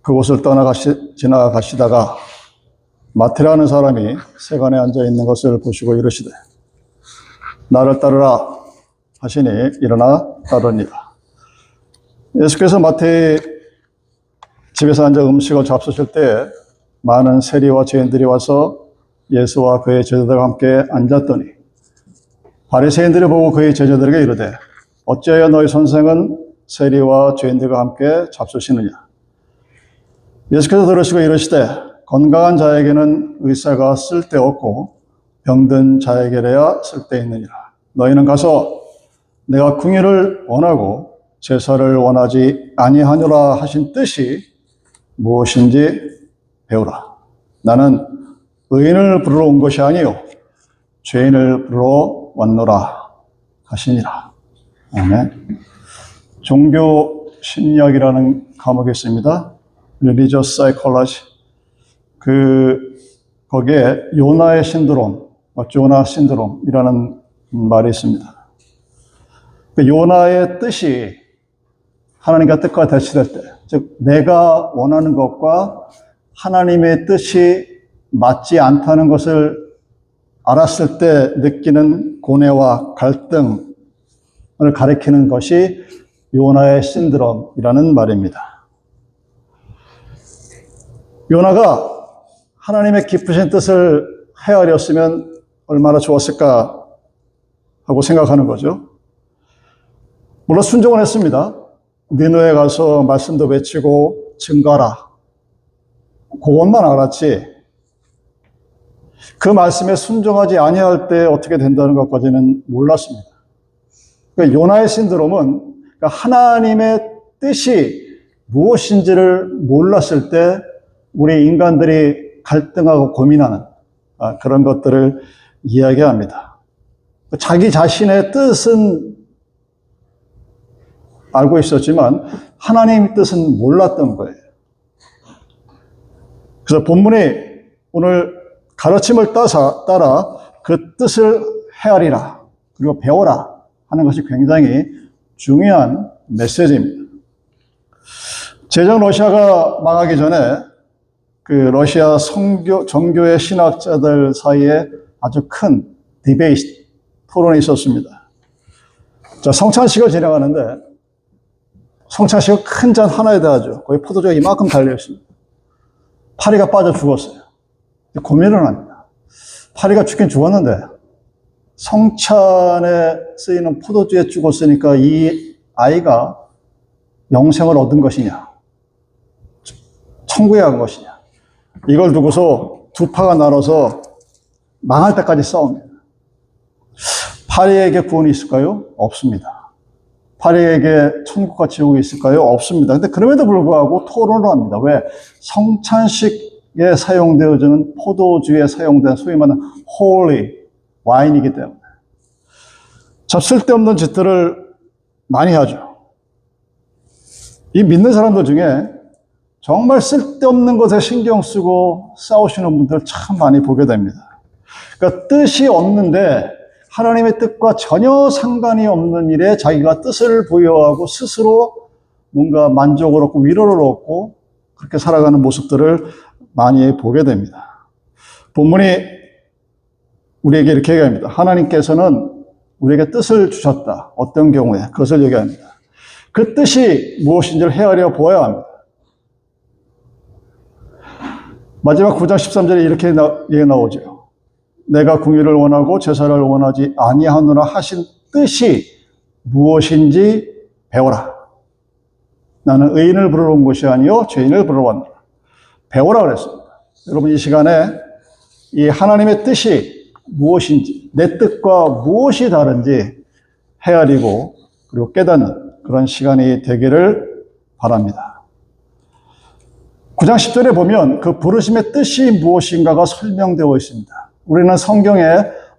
그곳을 지나가시다가 마태라는 사람이 세간에 앉아 있는 것을 보시고 이르시되 나를 따르라 하시니 일어나 따르니라. 예수께서 마태의 집에서 앉아 음식을 잡수실 때 많은 세리와 죄인들이 와서 예수와 그의 제자들과 함께 앉았더니 바리새인들이 보고 그의 제자들에게 이르되 어찌하여 너희 선생은 세리와 죄인들과 함께 잡수시느냐. 예수께서 들으시고 이르시되 건강한 자에게는 의사가 쓸데없고 병든 자에게라야 쓸데있느니라. 너희는 가서 내가 궁의를 원하고 제사를 원하지 아니하노라 하신 뜻이 무엇인지 배우라. 나는 의인을 부르러 온 것이 아니요 죄인을 부르러 왔노라 하시니라. 아멘. 종교 심리학이라는 과목이 있습니다. Religious Psychology. 거기에 요나의 신드롬, 조나 신드롬이라는 말이 있습니다. 요나의 뜻이 하나님과 뜻과 대치될 때, 즉 내가 원하는 것과 하나님의 뜻이 맞지 않다는 것을 알았을 때 느끼는 고뇌와 갈등을 가리키는 것이 요나의 신드롬이라는 말입니다. 요나가 하나님의 깊으신 뜻을 헤아렸으면 얼마나 좋았을까 하고 생각하는 거죠. 물론 순종을 했습니다. 니느웨에 가서 말씀도 외치고 증거하라. 그것만 알았지 그 말씀에 순종하지 아니할 때 어떻게 된다는 것까지는 몰랐습니다. 그러니까 요나의 신드롬은 하나님의 뜻이 무엇인지를 몰랐을 때 우리 인간들이 갈등하고 고민하는 그런 것들을 이야기합니다. 자기 자신의 뜻은 알고 있었지만 하나님의 뜻은 몰랐던 거예요. 그래서 본문이 오늘 가르침을 따라 그 뜻을 헤아리라 그리고 배워라 하는 것이 굉장히 중요한 메시지입니다. 제정 러시아가 망하기 전에 그 러시아 정교의 신학자들 사이에 아주 큰 디베이트, 토론이 있었습니다. 자, 성찬식을 진행하는데 성찬식은 큰 잔 하나에 대하죠. 거기 포도주가 이만큼 달려있습니다. 파리가 빠져 죽었어요. 고민을 합니다. 파리가 죽긴 죽었는데 성찬에 쓰이는 포도주에 죽었으니까 이 아이가 영생을 얻은 것이냐 천국에 간 것이냐 이걸 두고서 두 파가 나눠서 망할 때까지 싸웁니다. 파리에게 구원이 있을까요? 없습니다. 파리에게 천국과 지옥이 있을까요? 없습니다. 근데 그럼에도 불구하고 토론을 합니다. 왜? 성찬식에 사용되어지는 포도주에 사용된 소위 말하는 holy 와인이기 때문에. 참 쓸데없는 짓들을 많이 하죠. 이 믿는 사람들 중에 정말 쓸데없는 것에 신경 쓰고 싸우시는 분들 참 많이 보게 됩니다. 그러니까 뜻이 없는데 하나님의 뜻과 전혀 상관이 없는 일에 자기가 뜻을 부여하고 스스로 뭔가 만족을 얻고 위로를 얻고 그렇게 살아가는 모습들을 많이 보게 됩니다. 본문이 우리에게 이렇게 얘기합니다. 하나님께서는 우리에게 뜻을 주셨다. 어떤 경우에 그것을 얘기합니다. 그 뜻이 무엇인지를 헤아려 보아야 합니다. 마지막 9장 13절에 이렇게 얘기 나오죠. 내가 궁의를 원하고 제사를 원하지 아니하노라 하신 뜻이 무엇인지 배워라. 나는 의인을 부르러 온 것이 아니요 죄인을 부르러 왔노라. 배워라 그랬습니다. 여러분 이 시간에 이 하나님의 뜻이 무엇인지 내 뜻과 무엇이 다른지 헤아리고 그리고 깨닫는 그런 시간이 되기를 바랍니다. 9장 10절에 보면 그 부르심의 뜻이 무엇인가가 설명되어 있습니다. 우리는 성경에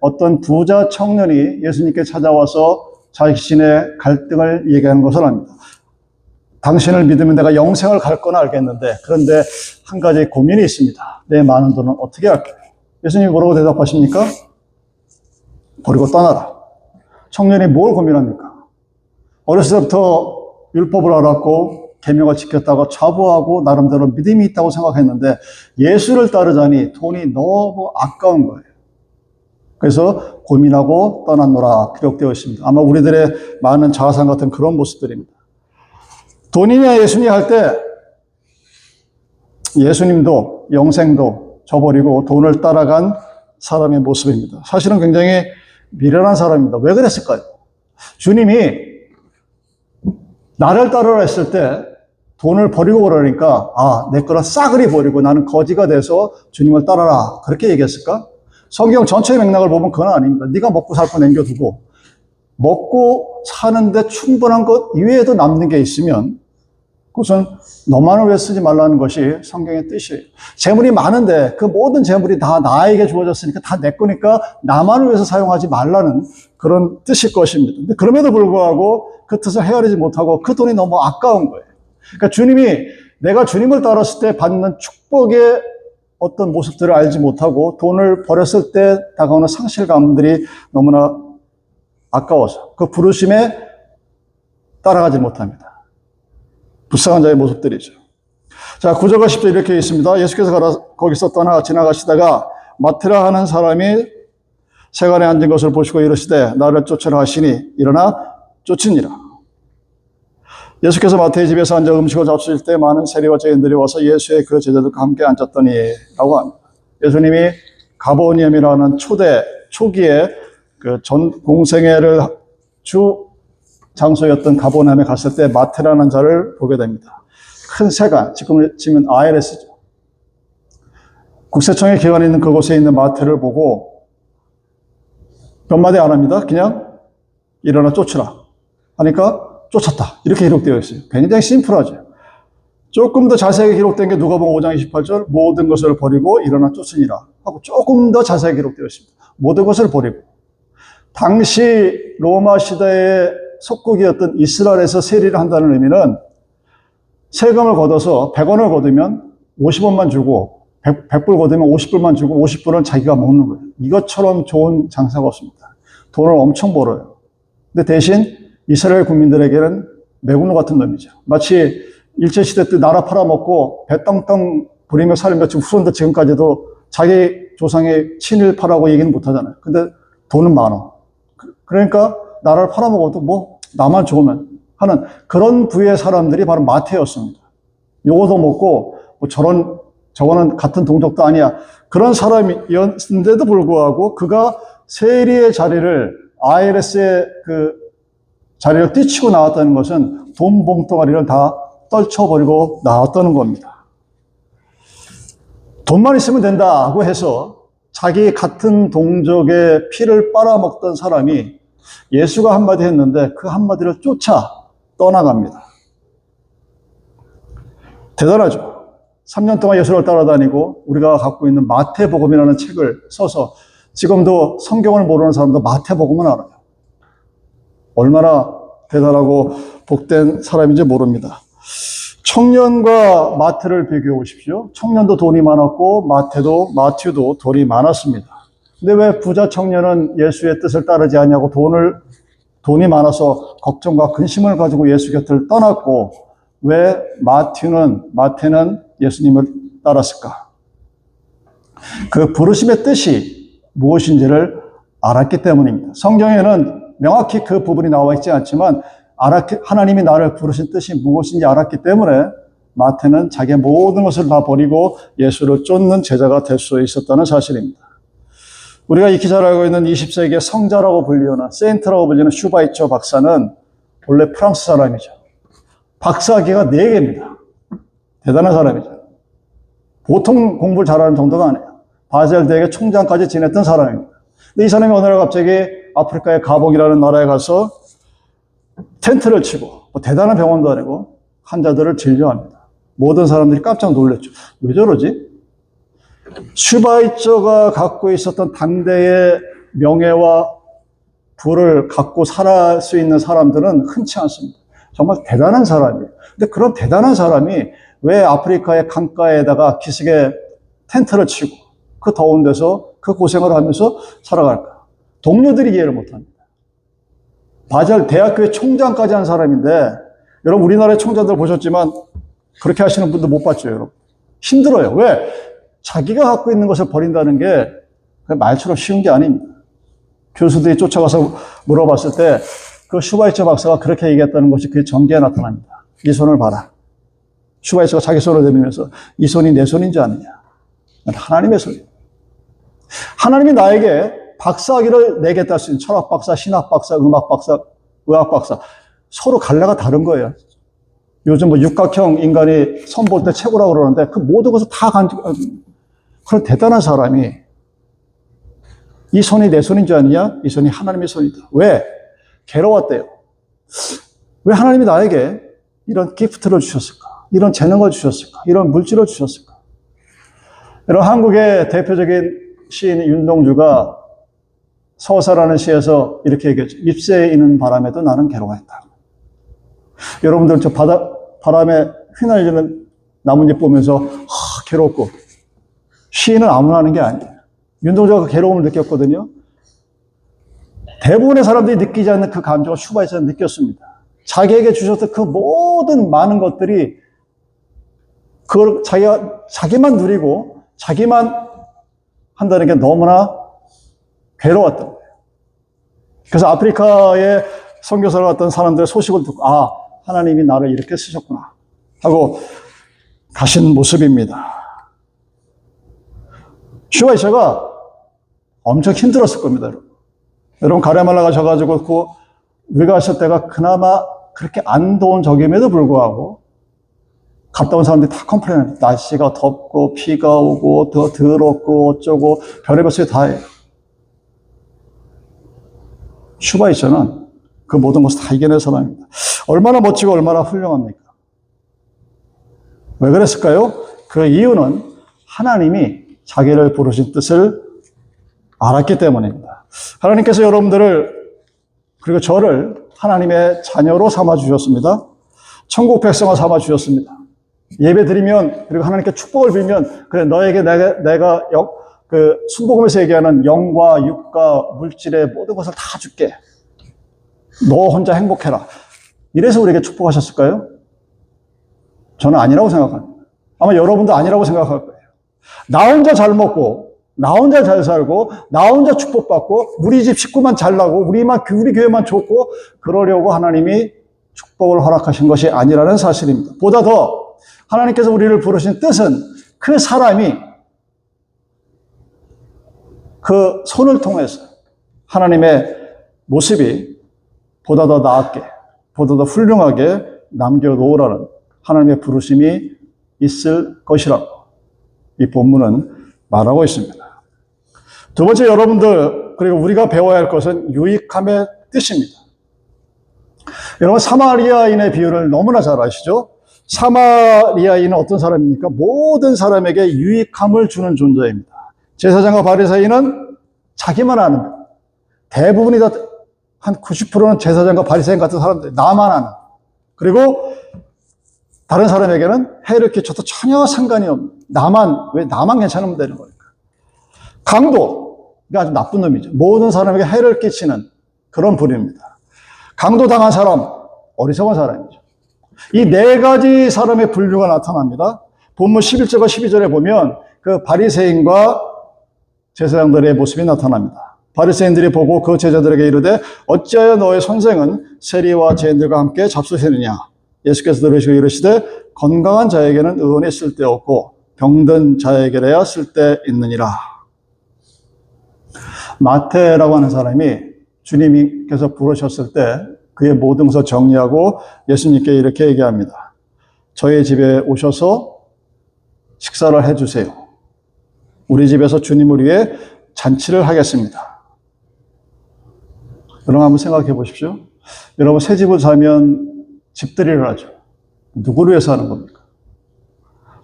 어떤 부자 청년이 예수님께 찾아와서 자신의 갈등을 얘기하는 것을 압니다. 당신을 믿으면 내가 영생을 갈 건 알겠는데 그런데 한 가지 고민이 있습니다. 내 많은 돈은 어떻게 할까요? 예수님이 뭐라고 대답하십니까? 버리고 떠나라. 청년이 뭘 고민합니까? 어렸을 때부터 율법을 알았고 계명을 지켰다고 자부하고 나름대로 믿음이 있다고 생각했는데 예수를 따르자니 돈이 너무 아까운 거예요. 그래서 고민하고 떠났노라 기록되어 있습니다. 아마 우리들의 많은 자화상 같은 그런 모습들입니다. 돈이냐 예수냐 할 때 예수님도 영생도 저버리고 돈을 따라간 사람의 모습입니다. 사실은 굉장히 미련한 사람입니다. 왜 그랬을까요? 주님이 나를 따르라 했을 때 돈을 버리고 그러니까 내 거를 싸그리 버리고 나는 거지가 돼서 주님을 따라라 그렇게 얘기했을까? 성경 전체의 맥락을 보면 그건 아닙니다. 네가 먹고 살 거 남겨두고 먹고 사는데 충분한 것 이외에도 남는 게 있으면 그것은 너만을 위해 쓰지 말라는 것이 성경의 뜻이에요. 재물이 많은데 그 모든 재물이 다 나에게 주어졌으니까 다 내 거니까 나만을 위해서 사용하지 말라는 그런 뜻일 것입니다. 근데 그럼에도 불구하고 그 뜻을 헤아리지 못하고 그 돈이 너무 아까운 거예요. 그러니까 주님이 내가 주님을 따랐을 때 받는 축복의 어떤 모습들을 알지 못하고 돈을 버렸을 때 다가오는 상실감들이 너무나 아까워서 그 부르심에 따라가지 못합니다. 불쌍한 자의 모습들이죠. 자, 9절과 10절 이렇게 있습니다. 예수께서 거기서 떠나 지나가시다가 마테라 하는 사람이 세간에 앉은 것을 보시고 이르시되 나를 쫓으라 하시니 일어나 쫓으니라. 예수께서 마태의 집에서 앉아 음식을 잡수실 때 많은 세리와 죄인들이 와서 예수의 그 제자들과 함께 앉았더니 라고 합니다. 예수님이 가버니움이라는 초기에 그 전 공생애를 주 장소였던 가버나움에 갔을 때 마테라는 자를 보게 됩니다. 큰 세관, 지금 치면 IRS죠. 국세청의 기관이 있는 그곳에 있는 마테를 보고 몇 마디 안 합니다. 그냥 일어나 쫓으라 하니까 쫓았다. 이렇게 기록되어 있어요. 굉장히 심플하죠. 조금 더 자세하게 기록된 게 누가복음 5장 28절 모든 것을 버리고 일어나 쫓으니라 하고 조금 더 자세하게 기록되어 있습니다. 모든 것을 버리고 당시 로마 시대의 속국이었던 이스라엘에서 세리를 한다는 의미는 세금을 걷어서 100원을 걷으면 50원만 주고 100불 걷으면 50불만 주고 50불은 자기가 먹는 거예요. 이것처럼 좋은 장사가 없습니다. 돈을 엄청 벌어요. 근데 대신 이스라엘 국민들에게는 매국노 같은 놈이죠. 마치 일제시대 때 나라 팔아먹고 배 땅땅 부리며 살며 지금 후손들 지금까지도 자기 조상의 친일파라고 얘기는 못하잖아요. 근데 돈은 많아. 그러니까 나라를 팔아먹어도 뭐 나만 좋으면 하는 그런 부의 사람들이 바로 마태였습니다. 요거도 먹고 뭐 저거는 같은 동족도 아니야. 그런 사람이었는데도 불구하고 그가 세리의 자리를 IRS의 그 자리를 뛰치고 나왔다는 것은 돈 봉투가리를 다 떨쳐버리고 나왔다는 겁니다. 돈만 있으면 된다고 해서 자기 같은 동족의 피를 빨아먹던 사람이 예수가 한마디 했는데 그 한마디를 쫓아 떠나갑니다. 대단하죠. 3년 동안 예수를 따라다니고 우리가 갖고 있는 마태복음이라는 책을 써서 지금도 성경을 모르는 사람도 마태복음은 알아요. 얼마나 대단하고 복된 사람인지 모릅니다. 청년과 마태를 비교해 보십시오. 청년도 돈이 많았고 마태도 돈이 많았습니다. 근데 왜 부자 청년은 예수의 뜻을 따르지 않냐고 돈이 많아서 걱정과 근심을 가지고 예수 곁을 떠났고 왜 마태는 예수님을 따랐을까? 그 부르심의 뜻이 무엇인지를 알았기 때문입니다. 성경에는 명확히 그 부분이 나와 있지 않지만 하나님이 나를 부르신 뜻이 무엇인지 알았기 때문에 마태는 자기의 모든 것을 다 버리고 예수를 쫓는 제자가 될 수 있었다는 사실입니다. 우리가 익히 잘 알고 있는 20세기의 성자라고 불리는 세인트라고 불리는 슈바이처 박사는 원래 프랑스 사람이죠. 박사학위가 4개입니다. 대단한 사람이죠. 보통 공부를 잘하는 정도가 아니에요. 바젤 대학의 총장까지 지냈던 사람입니다. 근데 이 사람이 어느 날 갑자기 아프리카의 가복이라는 나라에 가서 텐트를 치고 대단한 병원도 아니고 환자들을 진료합니다. 모든 사람들이 깜짝 놀랐죠. 왜 저러지? 슈바이처가 갖고 있었던 당대의 명예와 부를 갖고 살 수 있는 사람들은 흔치 않습니다. 정말 대단한 사람이에요. 근데 그런 대단한 사람이 왜 아프리카의 강가에다가 기슭에 텐트를 치고 그 더운 데서 그 고생을 하면서 살아갈까? 동료들이 이해를 못합니다. 바젤 대학교의 총장까지 한 사람인데 여러분, 우리나라의 총장들 보셨지만 그렇게 하시는 분도 못 봤죠, 여러분. 힘들어요. 왜? 자기가 갖고 있는 것을 버린다는 게 말처럼 쉬운 게 아닙니다. 교수들이 쫓아가서 물어봤을 때 그 슈바이처 박사가 그렇게 얘기했다는 것이 그의 전개에 나타납니다. 이 손을 봐라. 슈바이처가 자기 손을 내밀면서 이 손이 내 손인지 아느냐. 하나님의 손이에요. 하나님이 나에게 박사학위를 내겠다 할 수 있는 철학 박사, 신학 박사, 음악 박사, 의학 박사. 서로 갈래가 다른 거예요. 요즘 뭐 육각형 인간이 선 볼 때 최고라고 그러는데 그 모든 것을 다 그런 대단한 사람이 이 손이 내 손인 줄 아느냐? 이 손이 하나님의 손이다. 왜? 괴로웠대요. 왜 하나님이 나에게 이런 기프트를 주셨을까? 이런 재능을 주셨을까? 이런 물질을 주셨을까? 여러분, 한국의 대표적인 시인 윤동주가 서사라는 시에서 이렇게 얘기했죠. 잎새에 있는 바람에도 나는 괴로워했다. 여러분들 저 바람에 휘날리는 나뭇잎 보면서 괴롭고, 시인은 아무나 하는 게 아니에요. 윤동주가 그 괴로움을 느꼈거든요. 대부분의 사람들이 느끼지 않는 그 감정을 슈바이처는 느꼈습니다. 자기에게 주셨던 그 모든 많은 것들이 그걸 자기만 누리고 자기만 한다는 게 너무나 괴로웠던 거예요. 그래서 아프리카에 선교사를 갔던 사람들의 소식을 듣고 하나님이 나를 이렇게 쓰셨구나 하고 가신 모습입니다. 슈바이처가 엄청 힘들었을 겁니다, 여러분. 여러분, 가레말라 가셔가지고 우리가 하실 때가 그나마 그렇게 안 더운 적임에도 불구하고 갔다 온 사람들이 다 컴플레인해요. 날씨가 덥고 비가 오고 더 더럽고 어쩌고 별의별 소리 다 해요. 슈바이처는 그 모든 것을 다 이겨낸 사람입니다. 얼마나 멋지고 얼마나 훌륭합니까? 왜 그랬을까요? 그 이유는 하나님이 자기를 부르신 뜻을 알았기 때문입니다. 하나님께서 여러분들을 그리고 저를 하나님의 자녀로 삼아 주셨습니다. 천국 백성을 삼아 주셨습니다. 예배 드리면 그리고 하나님께 축복을 빌면 그래 너에게 내가 그 순복음에서 얘기하는 영과 육과 물질의 모든 것을 다 줄게. 너 혼자 행복해라. 이래서 우리에게 축복하셨을까요? 저는 아니라고 생각합니다. 아마 여러분도 아니라고 생각할 거예요. 나 혼자 잘 먹고 나 혼자 잘 살고 나 혼자 축복받고 우리 집 식구만 잘나고 우리 교회만 좋고 그러려고 하나님이 축복을 허락하신 것이 아니라는 사실입니다. 보다 더 하나님께서 우리를 부르신 뜻은 그 사람이 그 손을 통해서 하나님의 모습이 보다 더 나았게 보다 더 훌륭하게 남겨놓으라는 하나님의 부르심이 있을 것이라고 이 본문은 말하고 있습니다. 두 번째, 여러분들 그리고 우리가 배워야 할 것은 유익함의 뜻입니다. 여러분, 사마리아인의 비유를 너무나 잘 아시죠? 사마리아인은 어떤 사람입니까? 모든 사람에게 유익함을 주는 존재입니다. 제사장과 바리새인은 자기만 아는, 대부분이 다 한 90%는 제사장과 바리새인 같은 사람들, 나만 아는. 그리고 다른 사람에게는 해를 끼쳐도 전혀 상관이 없는, 왜 나만 괜찮으면 되는 거니까. 강도, 이게 아주 나쁜 놈이죠. 모든 사람에게 해를 끼치는 그런 분입니다. 강도 당한 사람, 어리석은 사람이죠. 이 네 가지 사람의 분류가 나타납니다. 본문 11절과 12절에 보면 그 바리새인과 제사장들의 모습이 나타납니다. 바리새인들이 보고 그 제자들에게 이르되 어찌하여 너의 선생은 세리와 죄인들과 함께 잡수시느냐. 예수께서 들으시고 이르시되 건강한 자에게는 의원이 쓸데없고 병든 자에게라야 쓸데있느니라. 마태라고 하는 사람이 주님께서 부르셨을 때 그의 모든 것을 정리하고 예수님께 이렇게 얘기합니다. 저희 집에 오셔서 식사를 해주세요. 우리 집에서 주님을 위해 잔치를 하겠습니다. 여러분 한번 생각해 보십시오. 여러분 새 집을 사면 집들이를 하죠. 누구를 위해서 하는 겁니까?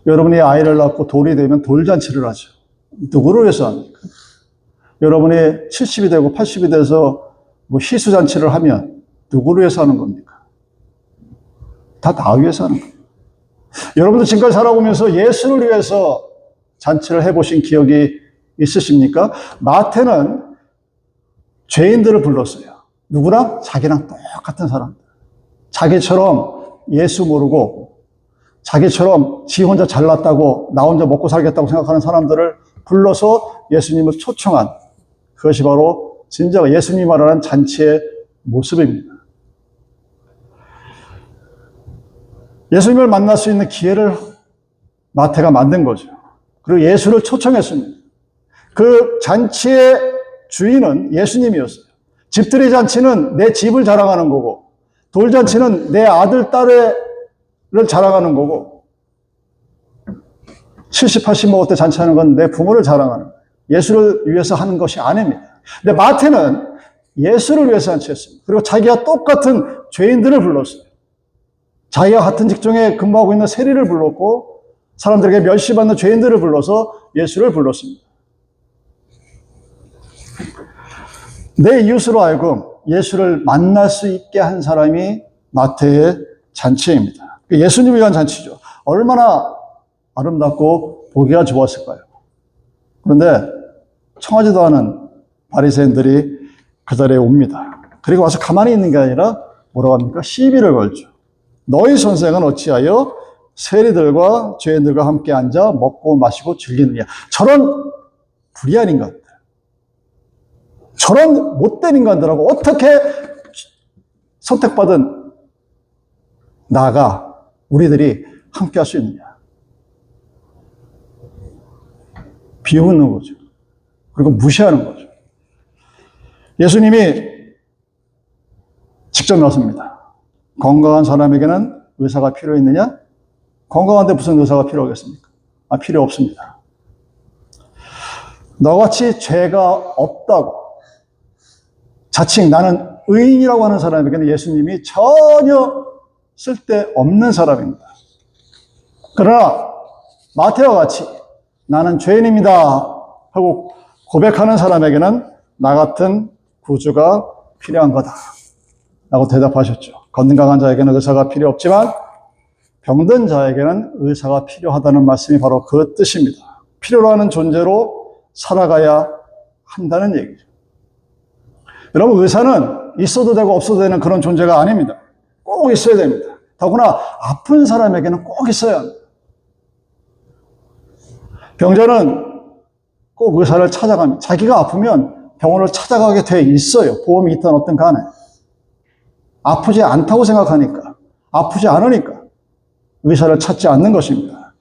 여러분이 아이를 낳고 돌이 되면 돌잔치를 하죠. 누구를 위해서 합니까? 여러분이 70이 되고 80이 돼서 뭐 희수잔치를 하면 누구를 위해서 하는 겁니까? 다 나 위해서 하는 겁니다. 여러분도 지금까지 살아오면서 예수를 위해서 잔치를 해보신 기억이 있으십니까? 마태는 죄인들을 불렀어요. 누구랑? 자기랑 똑같은 사람들. 자기처럼 예수 모르고 자기처럼 지 혼자 잘났다고 나 혼자 먹고 살겠다고 생각하는 사람들을 불러서 예수님을 초청한 그것이 바로 진정 예수님이 말하는 잔치의 모습입니다. 예수님을 만날 수 있는 기회를 마태가 만든 거죠. 그리고 예수를 초청했습니다. 그 잔치의 주인은 예수님이었어요. 집들이 잔치는 내 집을 자랑하는 거고, 돌잔치는 내 아들, 딸을 자랑하는 거고, 70, 80 먹을 때 잔치하는 건 내 부모를 자랑하는 거예요. 예수를 위해서 하는 것이 아닙니다. 근데 마태는 예수를 위해서 잔치했습니다. 그리고 자기가 똑같은 죄인들을 불렀어요. 자기가 같은 직종에 근무하고 있는 세리를 불렀고, 사람들에게 멸시받는 죄인들을 불러서 예수를 불렀습니다. 내 이웃으로 하여금 예수를 만날 수 있게 한 사람이 마태의 잔치입니다. 예수님을 위한 잔치죠. 얼마나 아름답고 보기가 좋았을까요? 그런데 청하지도 않은 바리새인들이 그 자리에 옵니다. 그리고 와서 가만히 있는 게 아니라 뭐라고 합니까? 시비를 걸죠. 너희 선생은 어찌하여 세리들과 죄인들과 함께 앉아 먹고 마시고 즐기느냐. 저런 불의한 인간들, 저런 못된 인간들하고 어떻게 선택받은 나가 우리들이 함께 할 수 있느냐. 비웃는 거죠. 그리고 무시하는 거죠. 예수님이 직접 나섭니다. 건강한 사람에게는 의사가 필요 있느냐? 건강한데 무슨 의사가 필요하겠습니까? 필요 없습니다. 너같이 죄가 없다고 자칭 나는 의인이라고 하는 사람에게는 예수님이 전혀 쓸데없는 사람입니다. 그러나 마태와 같이 나는 죄인입니다 하고 고백하는 사람에게는 나 같은 구주가 필요한 거다 라고 대답하셨죠. 건강한 자에게는 의사가 필요 없지만 병든 자에게는 의사가 필요하다는 말씀이 바로 그 뜻입니다. 필요로 하는 존재로 살아가야 한다는 얘기죠. 여러분, 의사는 있어도 되고 없어도 되는 그런 존재가 아닙니다. 꼭 있어야 됩니다. 더구나 아픈 사람에게는 꼭 있어야 합니다. 병자는 꼭 의사를 찾아갑니다. 자기가 아프면 병원을 찾아가게 돼 있어요. 보험이 있든 어떤 간에. 아프지 않다고 생각하니까, 아프지 않으니까 의사를 찾지 않는 것입니다.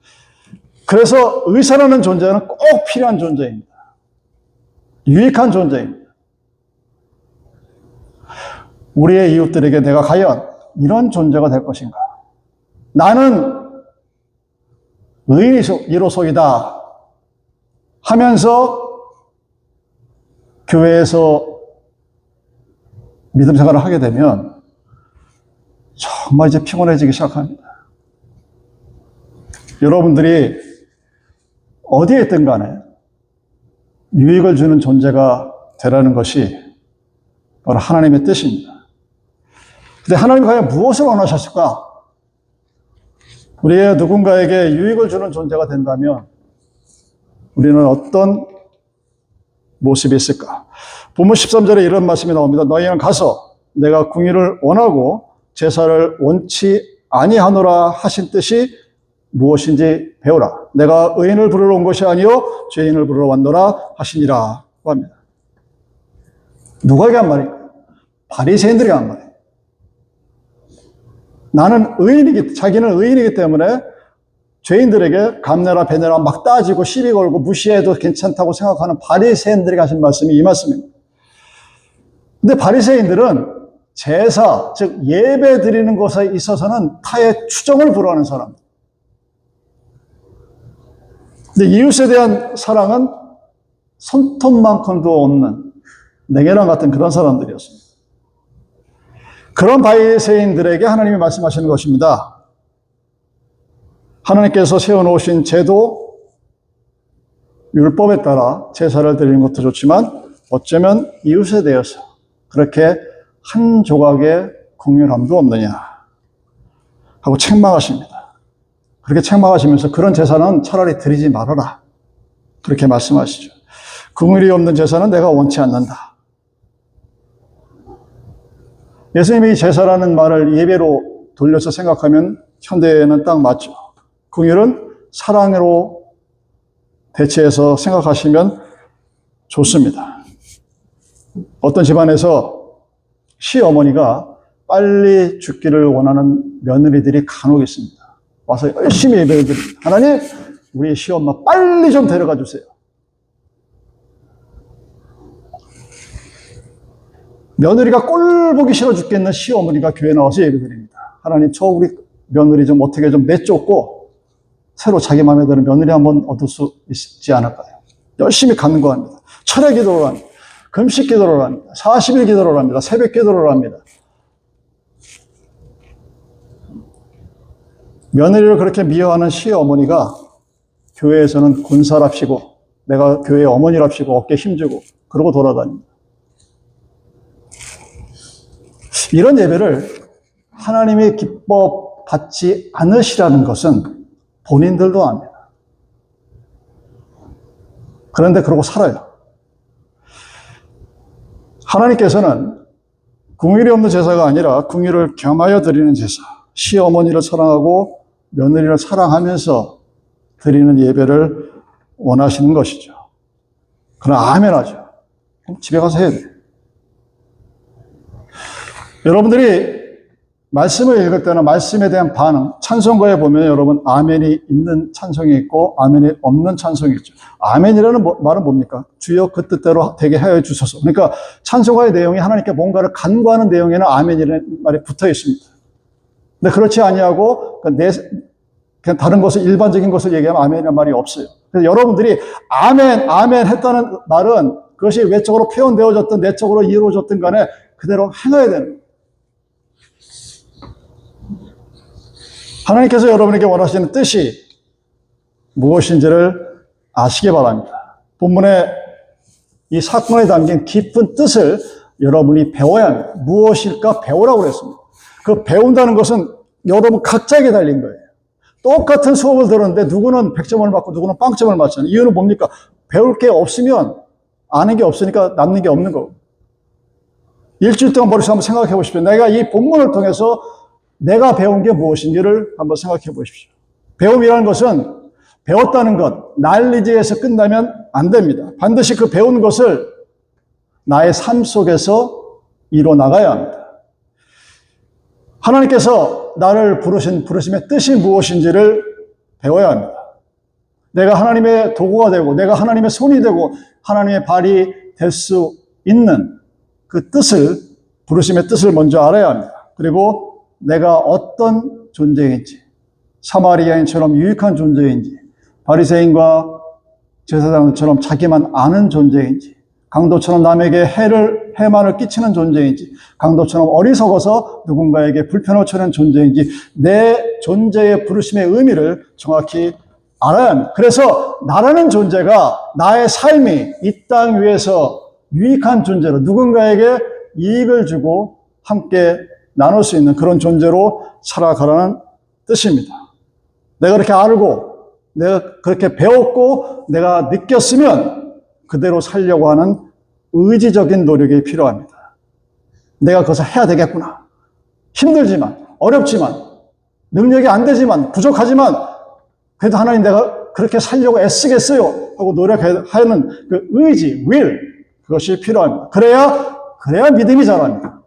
그래서 의사라는 존재는 꼭 필요한 존재입니다. 유익한 존재입니다. 우리의 이웃들에게 내가 과연 이런 존재가 될 것인가? 나는 의인이로소이다 하면서 교회에서 믿음 생활을 하게 되면 정말 이제 피곤해지기 시작합니다. 여러분들이 어디에 있든 간에 유익을 주는 존재가 되라는 것이 바로 하나님의 뜻입니다. 근데 하나님이 과연 무엇을 원하셨을까? 우리의 누군가에게 유익을 주는 존재가 된다면 우리는 어떤 모습이 있을까? 본문 13절에 이런 말씀이 나옵니다. 너희는 가서 내가 궁유를 원하고 제사를 원치 아니하노라 하신 뜻이 무엇인지 배우라. 내가 의인을 부르러 온 것이 아니요 죄인을 부르러 왔노라 하시니라 합니다. 누가 한 말일까요? 바리새인들이 한 말이에요. 나는 자기는 의인이기 때문에 죄인들에게 감내라 배내라 막 따지고 시비 걸고 무시해도 괜찮다고 생각하는 바리새인들이 하신 말씀이 이 말씀입니다. 근데 바리새인들은 제사, 즉 예배 드리는 것에 있어서는 타의 추정을 불허하는 사람. 근데 이웃에 대한 사랑은 손톱만큼도 없는 냉해랑 같은 그런 사람들이었습니다. 그런 바리새인들에게 하나님이 말씀하시는 것입니다. 하나님께서 세워놓으신 제도, 율법에 따라 제사를 드리는 것도 좋지만 어쩌면 이웃에 대해서 그렇게 한 조각의 긍휼함도 없느냐 하고 책망하십니다. 그렇게 책망하시면서 그런 제사는 차라리 드리지 말아라 그렇게 말씀하시죠. 긍휼이 없는 제사는 내가 원치 않는다. 예수님이 제사라는 말을 예배로 돌려서 생각하면 현대에는 딱 맞죠. 긍휼은 사랑으로 대체해서 생각하시면 좋습니다. 어떤 집안에서 시어머니가 빨리 죽기를 원하는 며느리들이 간혹 있습니다. 와서 열심히 예배를 드립니다. 하나님, 우리 시엄마 빨리 좀 데려가 주세요. 며느리가 꼴 보기 싫어 죽겠는 시어머니가 교회 나와서 예배 드립니다. 하나님, 저 우리 며느리 좀 어떻게 좀 내쫓고 새로 자기 마음에 드는 며느리 한번 얻을 수 있지 않을까요? 열심히 간구합니다. 철야 기도를 합니다. 금식 기도를 합니다. 40일 기도를 합니다. 새벽 기도를 합니다. 며느리를 그렇게 미워하는 시어머니가 교회에서는 군사랍시고 내가 교회 어머니랍시고 어깨 힘주고 그러고 돌아다닙니다. 이런 예배를 하나님이 기뻐 받지 않으시라는 것은 본인들도 압니다. 그런데 그러고 살아요. 하나님께서는 긍휼이 없는 제사가 아니라 긍휼을 겸하여 드리는 제사, 시어머니를 사랑하고 며느리를 사랑하면서 드리는 예배를 원하시는 것이죠. 그러나 아멘 하죠. 그럼 집에 가서 해야 돼요. 여러분들이 말씀을 읽을 때는 말씀에 대한 반응, 찬송가에 보면 여러분 아멘이 있는 찬송이 있고 아멘이 없는 찬송이 있죠. 아멘이라는 말은 뭡니까? 주여 그 뜻대로 되게 하여 주소서. 그러니까 찬송가의 내용이 하나님께 뭔가를 간구하는 내용에는 아멘이라는 말이 붙어 있습니다. 근데 그렇지 아니하고 그냥 다른 것을 일반적인 것을 얘기하면 아멘이라는 말이 없어요. 그래서 여러분들이 아멘, 아멘 했다는 말은 그것이 외적으로 표현되어졌든 내적으로 이루어졌든 간에 그대로 행해야 되는 거예요. 하나님께서 여러분에게 원하시는 뜻이 무엇인지를 아시기 바랍니다. 본문에 이 사건에 담긴 깊은 뜻을 여러분이 배워야 합니다. 무엇일까 배우라고 그랬습니다. 그 배운다는 것은 여러분 각자에게 달린 거예요. 똑같은 수업을 들었는데 누구는 100점을 맞고 누구는 빵점을 맞잖아요. 이유는 뭡니까? 배울 게 없으면 아는 게 없으니까 남는 게 없는 거고. 일주일 동안 머릿속에 한번 생각해 보십시오. 내가 이 본문을 통해서 내가 배운 게 무엇인지를 한번 생각해 보십시오. 배움이라는 것은 배웠다는 것, 날리지에서 끝나면 안 됩니다. 반드시 그 배운 것을 나의 삶 속에서 이뤄나가야 합니다. 하나님께서 나를 부르신 부르심의 뜻이 무엇인지를 배워야 합니다. 내가 하나님의 도구가 되고 내가 하나님의 손이 되고 하나님의 발이 될 수 있는 그 뜻을, 부르심의 뜻을 먼저 알아야 합니다. 그리고 내가 어떤 존재인지, 사마리아인처럼 유익한 존재인지, 바리새인과 제사장처럼 자기만 아는 존재인지, 강도처럼 남에게 해만을 끼치는 존재인지, 강도처럼 어리석어서 누군가에게 불편을 초래하는 존재인지, 내 존재의 부르심의 의미를 정확히 알아야 합니다. 그래서 나라는 존재가 나의 삶이 이 땅 위에서 유익한 존재로 누군가에게 이익을 주고 함께 나눌 수 있는 그런 존재로 살아가라는 뜻입니다. 내가 그렇게 알고 내가 그렇게 배웠고 내가 느꼈으면 그대로 살려고 하는 의지적인 노력이 필요합니다. 내가 그것을 해야 되겠구나. 힘들지만, 어렵지만, 능력이 안 되지만, 부족하지만 그래도 하나님 내가 그렇게 살려고 애쓰겠어요 하고 노력하는 그 의지, will, 그것이 필요합니다. 그래야 믿음이 자랍니다.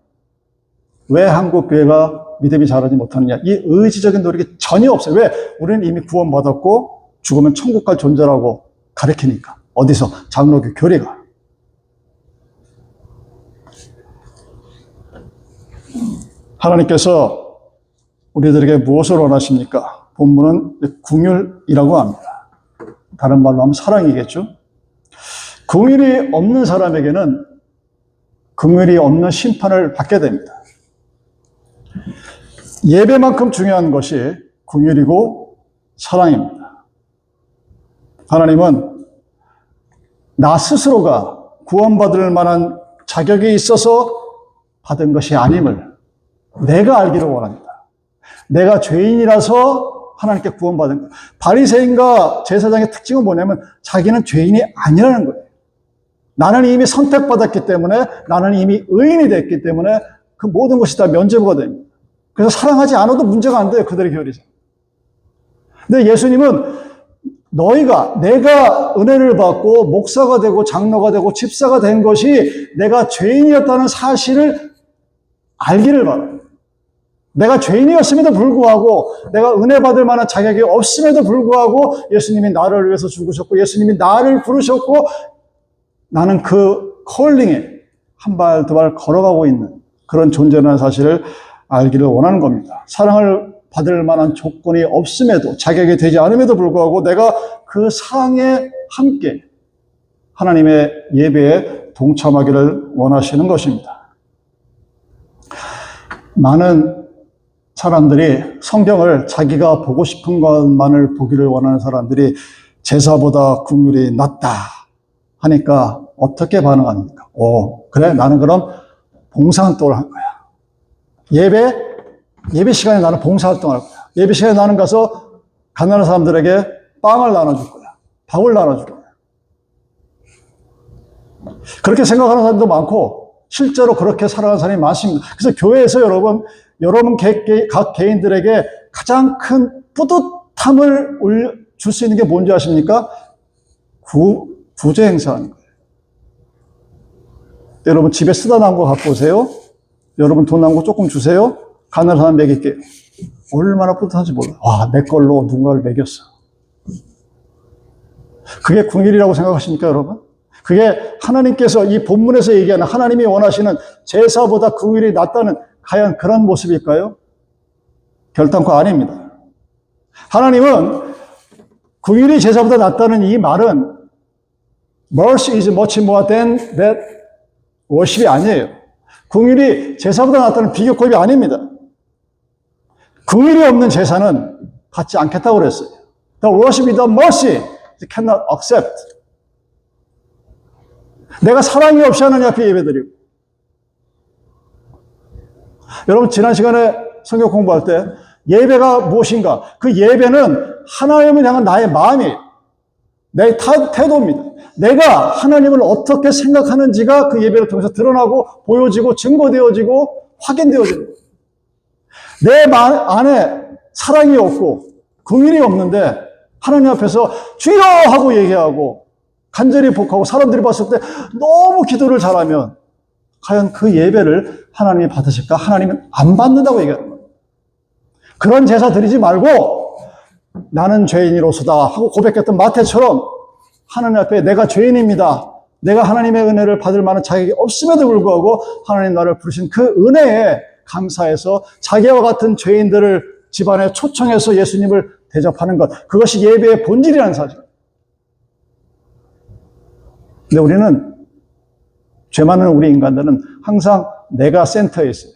왜 한국 교회가 믿음이 자라지 못하느냐? 이 의지적인 노력이 전혀 없어요. 왜? 우리는 이미 구원받았고 죽으면 천국 갈 존재라고 가르치니까. 어디서? 장로교 교리가. 하나님께서 우리들에게 무엇을 원하십니까? 본문은 긍휼이라고 합니다. 다른 말로 하면 사랑이겠죠? 긍휼이 없는 사람에게는 긍휼이 없는 심판을 받게 됩니다. 예배만큼 중요한 것이 긍휼이고 사랑입니다. 하나님은 나 스스로가 구원받을 만한 자격이 있어서 받은 것이 아님을 내가 알기를 원합니다. 내가 죄인이라서 하나님께 구원받은 것. 바리새인과 제사장의 특징은 뭐냐면 자기는 죄인이 아니라는 거예요. 나는 이미 선택받았기 때문에, 나는 이미 의인이 됐기 때문에 그 모든 것이 다 면제부가 됩니다. 그래서 사랑하지 않아도 문제가 안 돼요. 그들의 교리죠. 근데 예수님은 내가 은혜를 받고 목사가 되고 장로가 되고 집사가 된 것이 내가 죄인이었다는 사실을 알기를 바라요. 내가 죄인이었음에도 불구하고 내가 은혜 받을 만한 자격이 없음에도 불구하고 예수님이 나를 위해서 죽으셨고 예수님이 나를 부르셨고 나는 그 콜링에 한 발 두 발 걸어가고 있는 그런 존재라는 사실을 알기를 원하는 겁니다. 사랑을 받을 만한 조건이 없음에도 자격이 되지 않음에도 불구하고 내가 그 사랑에 함께 하나님의 예배에 동참하기를 원하시는 것입니다. 많은 사람들이 성경을 자기가 보고 싶은 것만을 보기를 원하는 사람들이 제사보다 국률이 낫다 하니까 어떻게 반응합니까? 그래, 나는 그럼 봉사활동을 할 거야. 예배 시간에 나는 봉사활동을 할 거야. 예배 시간에 나는 가서 가난한 사람들에게 빵을 나눠줄 거야. 밥을 나눠줄 거야. 그렇게 생각하는 사람도 많고 실제로 그렇게 살아가는 사람이 많습니다. 그래서 교회에서 여러분 각 개인들에게 가장 큰 뿌듯함을 줄 수 있는 게 뭔지 아십니까? 구제 행사하는 거예요. 여러분 집에 쓰다 남은 거 갖고 오세요. 여러분 돈 남은 거 조금 주세요. 가난한 사람 먹일게요. 얼마나 뿌듯한지 몰라요. 내 걸로 누군가를 먹였어. 그게 궁일이라고 생각하십니까, 여러분? 그게 하나님께서 이 본문에서 얘기하는 하나님이 원하시는 제사보다 궁일이 낫다는 과연 그런 모습일까요? 결단코 아닙니다. 하나님은 궁일이 제사보다 낫다는 이 말은 mercy is much more than that worship이 아니에요. 궁일이 제사보다 낫다는 비교급이 아닙니다. 궁일이 없는 제사는 받지 않겠다고 그랬어요. The worship without mercy cannot accept. 내가 사랑이 없이 하나님 앞에 예배드리고. 여러분 지난 시간에 성경 공부할 때 예배가 무엇인가? 그 예배는 하나님을 향한 나의 마음이에요. 내 태도입니다. 내가 하나님을 어떻게 생각하는지가 그 예배를 통해서 드러나고 보여지고 증거되어지고 확인되어지는 거예요. 내 안에 사랑이 없고 긍휼이 없는데 하나님 앞에서 주여 하고 얘기하고 간절히 복하고 사람들이 봤을 때 너무 기도를 잘하면 과연 그 예배를 하나님이 받으실까? 하나님은 안 받는다고 얘기하는 거예요. 그런 제사 드리지 말고 나는 죄인이로서다 하고 고백했던 마태처럼 하나님 앞에 내가 죄인입니다. 내가 하나님의 은혜를 받을 만한 자격이 없음에도 불구하고 하나님 나를 부르신 그 은혜에 감사해서 자기와 같은 죄인들을 집안에 초청해서 예수님을 대접하는 것. 그것이 예배의 본질이라는 사실. 근데 우리는 죄 많은 우리 인간들은 항상 내가 센터에 있어요.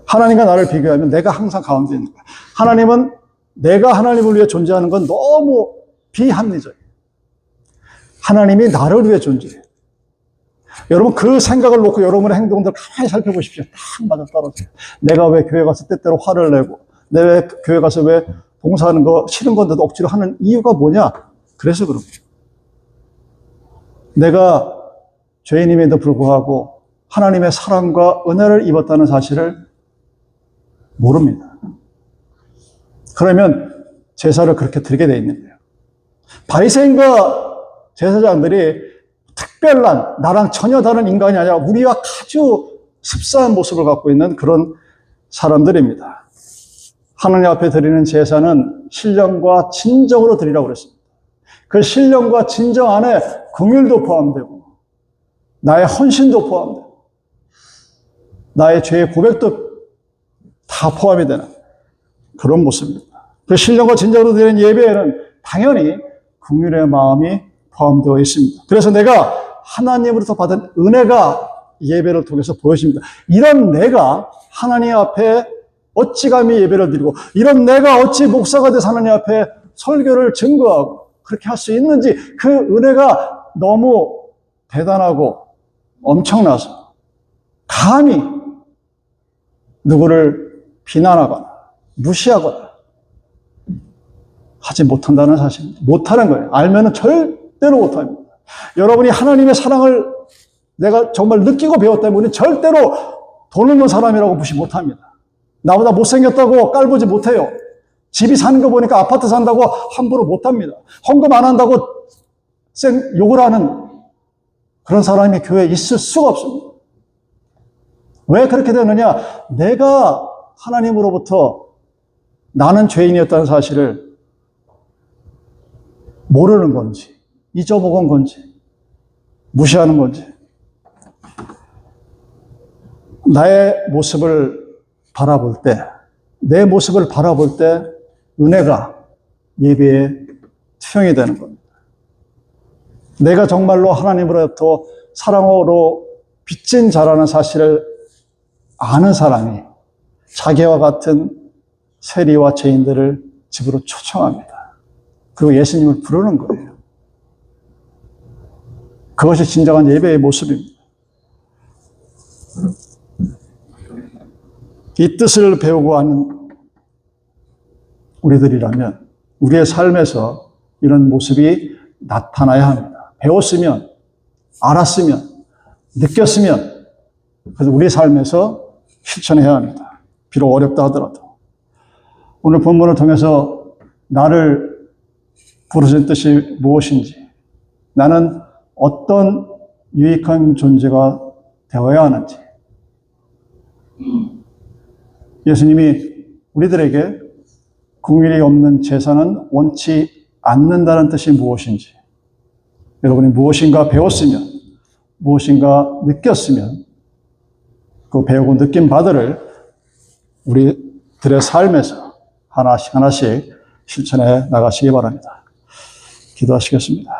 하나님과 나를 비교하면 내가 항상 가운데 있는 거예요. 하나님은 내가 하나님을 위해 존재하는 건 너무 비합리적이에요. 하나님이 나를 위해 존재해요. 여러분 그 생각을 놓고 여러분의 행동들 가만히 살펴보십시오. 딱 맞아떨어져요. 내가 왜 교회 가서 때때로 화를 내고 내가 왜 교회 가서 왜 봉사하는 거 싫은 건데도 억지로 하는 이유가 뭐냐? 그래서 그런 거예요. 내가 죄인임에도 불구하고 하나님의 사랑과 은혜를 입었다는 사실을 모릅니다. 그러면 제사를 그렇게 드리게 돼 있는 거예요. 바리새인과 제사장들이 특별한 나랑 전혀 다른 인간이 아니라 우리와 아주 흡사한 모습을 갖고 있는 그런 사람들입니다. 하나님 앞에 드리는 제사는 신령과 진정으로 드리라고 그랬습니다. 그 신령과 진정 안에 긍휼도 포함되고 나의 헌신도 포함되고 나의 죄의 고백도 다 포함이 되는 그런 모습입니다. 그 신령과 진정으로 드리는 예배에는 당연히 긍휼의 마음이 포함되어 있습니다. 그래서 내가 하나님으로부터 받은 은혜가 예배를 통해서 보여집니다. 이런 내가 하나님 앞에 어찌 감히 예배를 드리고 이런 내가 어찌 목사가 돼서 하나님 앞에 설교를 증거하고 그렇게 할 수 있는지 그 은혜가 너무 대단하고 엄청나서 감히 누구를 비난하거나 무시하거나 하지 못한다는 사실입니다. 못하는 거예요. 알면은 절대로 못합니다. 여러분이 하나님의 사랑을 내가 정말 느끼고 배웠다면 우리는 절대로 돈 없는 사람이라고 무시 못합니다. 나보다 못생겼다고 깔보지 못해요. 집이 사는 거 보니까 아파트 산다고 함부로 못합니다. 헌금 안 한다고 욕을 하는 그런 사람이 교회에 있을 수가 없습니다. 왜 그렇게 되느냐? 내가 하나님으로부터 나는 죄인이었다는 사실을 모르는 건지, 잊어먹은 건지, 무시하는 건지. 나의 모습을 바라볼 때, 내 모습을 바라볼 때 은혜가 예배에 투영이 되는 겁니다. 내가 정말로 하나님으로부터 사랑으로 빚진 자라는 사실을 아는 사람이 자기와 같은 세리와 죄인들을 집으로 초청합니다. 그리고 예수님을 부르는 거예요. 그것이 진정한 예배의 모습입니다. 이 뜻을 배우고 하는 우리들이라면 우리의 삶에서 이런 모습이 나타나야 합니다. 배웠으면, 알았으면, 느꼈으면, 그래서 우리 삶에서 실천해야 합니다. 비록 어렵다 하더라도. 오늘 본문을 통해서 나를 부르신 뜻이 무엇인지, 나는 어떤 유익한 존재가 되어야 하는지, 예수님이 우리들에게 긍휼이 없는 제사는 원치 않는다는 뜻이 무엇인지, 여러분이 무엇인가 배웠으면, 무엇인가 느꼈으면 그 배우고 느낀 바들을 우리들의 삶에서 하나씩 하나씩 실천해 나가시기 바랍니다. 기도하시겠습니다.